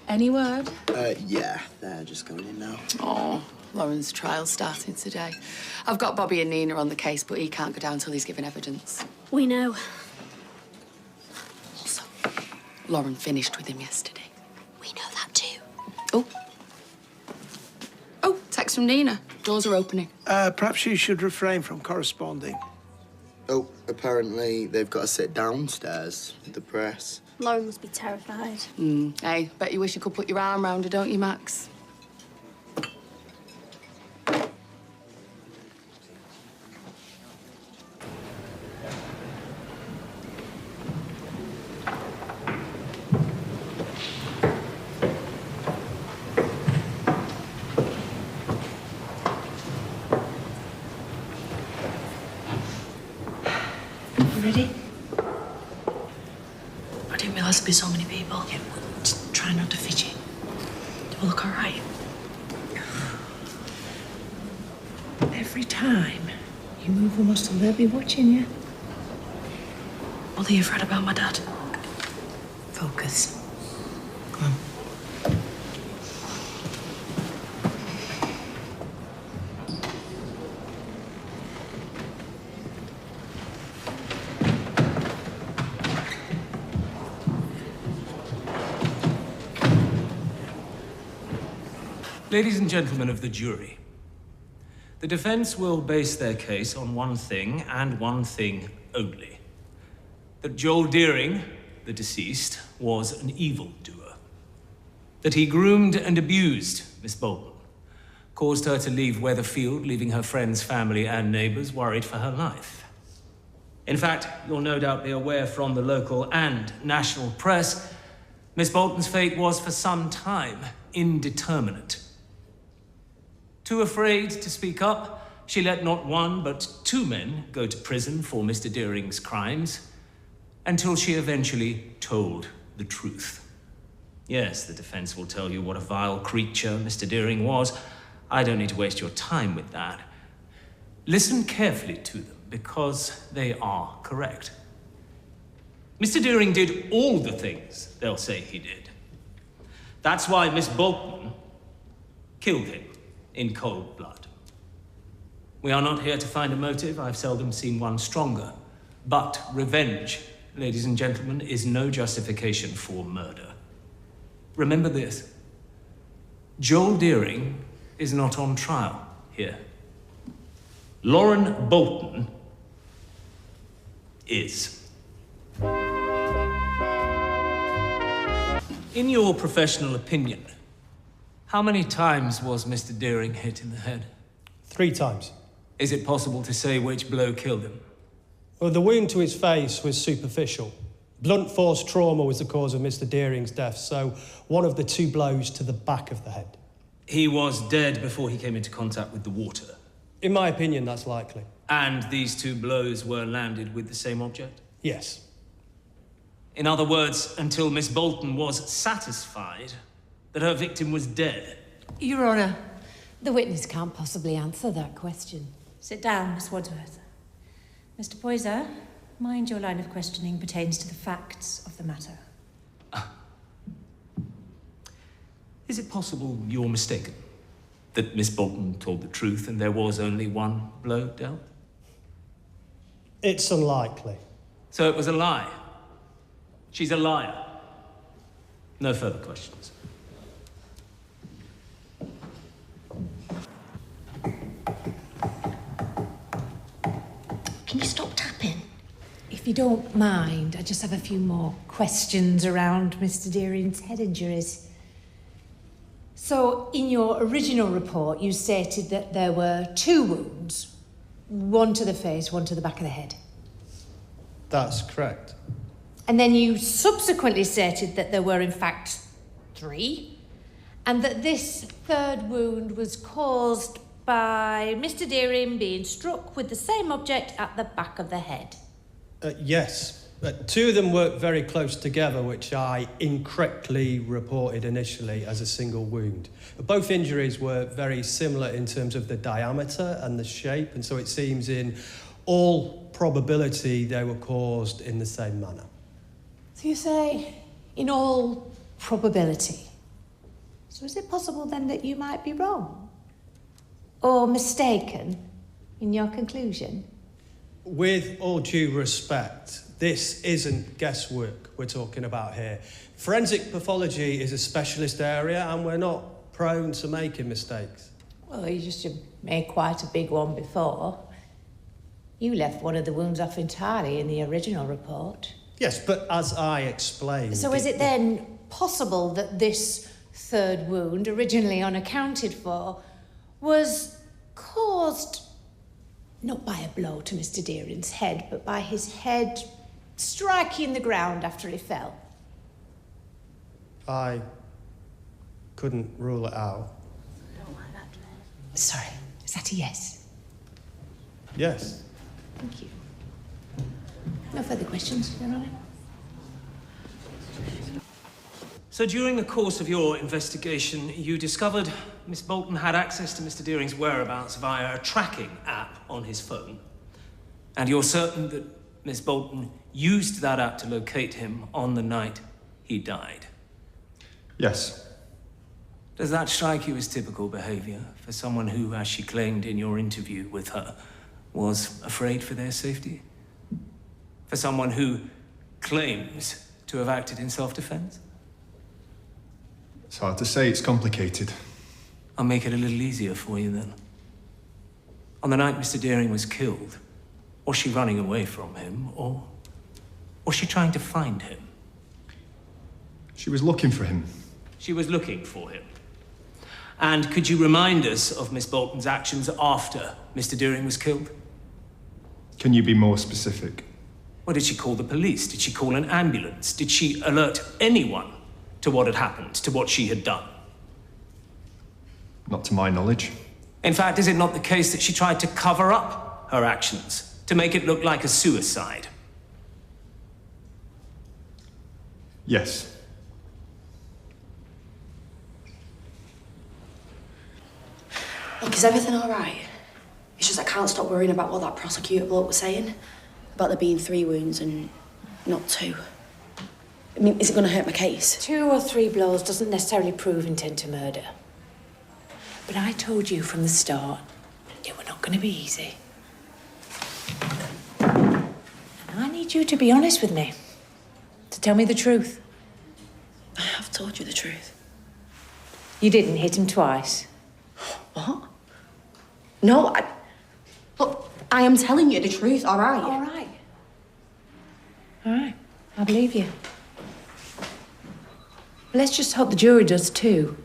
Any word? Yeah, they're just going in now. Oh, Lauren's trial's starting today. I've got Bobby and Nina on the case, but he can't go down till he's given evidence. We know. Also, Lauren finished with him yesterday. We know that too. Oh, text from Nina. Doors are opening. Perhaps you should refrain from corresponding. Oh, apparently they've got to sit downstairs with the press. Lauren must be terrified. Hey, bet you wish you could put your arm round her, don't you, Max? Ready? I didn't realise there'd be so many people. Yeah, just try not to fidget. Do I look all right? Every time you move, almost they'll be watching you. What are you afraid about my dad? Focus. Come on. Ladies and gentlemen of the jury, the defense will base their case on one thing and one thing only. That Joel Deering, the deceased, was an evildoer. That he groomed and abused Miss Bolton, caused her to leave Weatherfield, leaving her friends, family, and neighbors worried for her life. In fact, you'll no doubt be aware from the local and national press, Miss Bolton's fate was for some time indeterminate. Too afraid to speak up, she let not one but two men go to prison for Mr. Deering's crimes, until she eventually told the truth. Yes, the defense will tell you what a vile creature Mr. Deering was. I don't need to waste your time with that. Listen carefully to them, because they are correct. Mr. Deering did all the things they'll say he did. That's why Miss Bolton killed him in cold blood. We are not here to find a motive. I've seldom seen one stronger. But revenge, ladies and gentlemen, is no justification for murder. Remember this. Joel Deering is not on trial here. Lauren Bolton is. In your professional opinion, how many times was Mr. Deering hit in the head? 3 times. Is it possible to say which blow killed him? Well, the wound to his face was superficial. Blunt force trauma was the cause of Mr. Deering's death, so one of the 2 blows to the back of the head. He was dead before he came into contact with the water. In my opinion, that's likely. And these 2 blows were landed with the same object? Yes. In other words, until Miss Bolton was satisfied that her victim was dead. Your Honour, the witness can't possibly answer that question. Sit down, Miss Wadsworth. Mr. Poyser, mind your line of questioning pertains to the facts of the matter. Is it possible you're mistaken? That Miss Bolton told the truth and there was only 1 blow dealt? It's unlikely. So it was a lie. She's a liar. No further questions. Can you stop tapping? If you don't mind, I just have a few more questions around Mr. Deering's head injuries. So, in your original report, you stated that there were 2 wounds. 1 to the face, 1 to the back of the head. That's correct. And then you subsequently stated that there were, in fact, 3, and that this 3rd wound was caused by Mr. Deering being struck with the same object at the back of the head. Yes. 2 of them worked very close together, which I incorrectly reported initially as a single wound. Both injuries were very similar in terms of the diameter and the shape, and so it seems in all probability they were caused in the same manner. So you say, in all probability? So is it possible then that you might be wrong? Or mistaken in your conclusion? With all due respect, this isn't guesswork we're talking about here. Forensic pathology is a specialist area and we're not prone to making mistakes. Well, you just made quite a big one before. You left one of the wounds off entirely in the original report. Yes, but as I explained... So is it then possible that this third wound, originally unaccounted for, was caused not by a blow to Mr. Deering's head, but by his head striking the ground after he fell? I couldn't rule it out. Sorry, is that a yes? Yes. Thank you. No further questions, Your Honour? So during the course of your investigation, you discovered Miss Bolton had access to Mr. Deering's whereabouts via a tracking app on his phone. And you're certain that Miss Bolton used that app to locate him on the night he died? Yes. Does that strike you as typical behavior for someone who, as she claimed in your interview with her, was afraid for their safety? For someone who claims to have acted in self-defense? It's hard to say, it's complicated. I'll make it a little easier for you then. On the night Mr. Deering was killed, was she running away from him, or was she trying to find him? She was looking for him. She was looking for him. And could you remind us of Miss Bolton's actions after Mr. Deering was killed? Can you be more specific? Well, did she call the police? Did she call an ambulance? Did she alert anyone to what had happened, to what she had done? Not to my knowledge. In fact, is it not the case that she tried to cover up her actions, to make it look like a suicide? Yes. Look, is everything all right? It's just I can't stop worrying about what that prosecutor bloke was saying. About there being 3 wounds and not 2. I mean, is it going to hurt my case? 2 or 3 blows doesn't necessarily prove intent to murder. But I told you from the start, it were not going to be easy. And I need you to be honest with me. To tell me the truth. I have told you the truth. You didn't hit him twice. What? No, Look, I am telling you the truth, all right? All right. All right, I believe you. Let's just hope the jury does too.